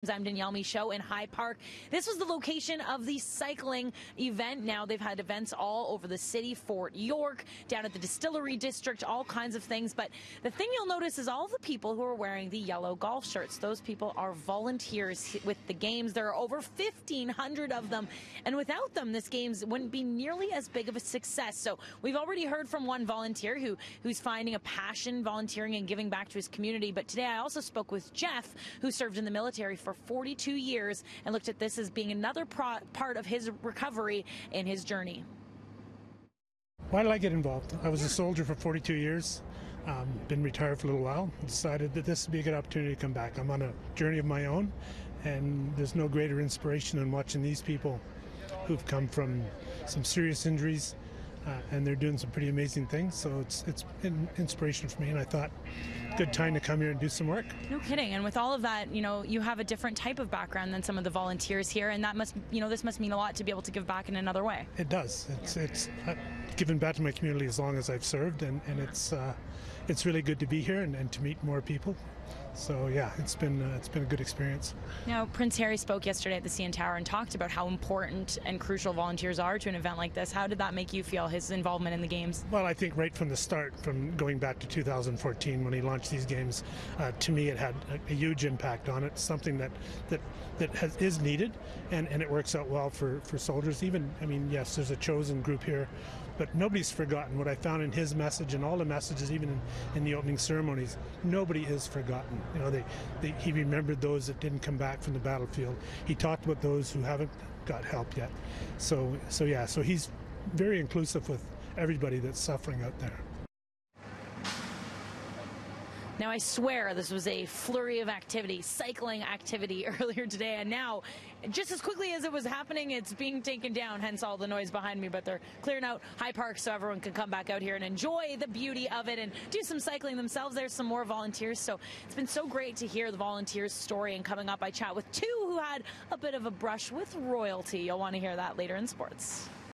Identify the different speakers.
Speaker 1: I'm Danielle Michaud in High Park. This was the location of the cycling event. Now they've had events all over the city, Fort York, down at the Distillery District, all kinds of things. But the thing you'll notice is all the people who are wearing the yellow golf shirts. Those people are volunteers with the games. There are over 1,500 of them. And without them, this games wouldn't be nearly as big of a success. So we've already heard from one volunteer who's finding a passion volunteering and giving back to his community. But today I also spoke with Jeff, who served in the military for 42 years and looked at this as being another part of his recovery in his journey.
Speaker 2: Why did I get involved? I was a soldier for 42 years, been retired for a little while, decided that this would be a good opportunity to come back. I'm on a journey of my own, and there's no greater inspiration than watching these people who've come from some serious injuries, and they're doing some pretty amazing things. So it's an inspiration for me, and I thought, good time to come here and do some work.
Speaker 1: No kidding. And with all of that, you have a different type of background than some of the volunteers here, and that must, this must mean a lot to be able to give back in another way.
Speaker 2: It does. It's given back to my community as long as I've served, and it's really good to be here and to meet more people. So yeah, it's been a good experience.
Speaker 1: Now, Prince Harry spoke yesterday at the CN Tower and talked about how important and crucial volunteers are to an event like this. How did that make you feel, his involvement in the games?
Speaker 2: Well, I think right from the start, from going back to 2014 when he launched these games, to me it had a huge impact on it. Something that is needed, and it works out well for soldiers. Even, yes, there's a chosen group here, but nobody's forgotten. What I found in his message and all the messages, even in the opening ceremonies, nobody is forgotten. He remembered those that didn't come back from the battlefield. He talked about those who haven't got help yet. So he's very inclusive with everybody that's suffering out there.
Speaker 1: Now, I swear this was a flurry of activity, cycling activity earlier today, and now, just as quickly as it was happening, it's being taken down, hence all the noise behind me. But they're clearing out High Park so everyone can come back out here and enjoy the beauty of it and do some cycling themselves. There's some more volunteers, so it's been so great to hear the volunteers' story. And coming up, I chat with two who had a bit of a brush with royalty. You'll want to hear that later in sports.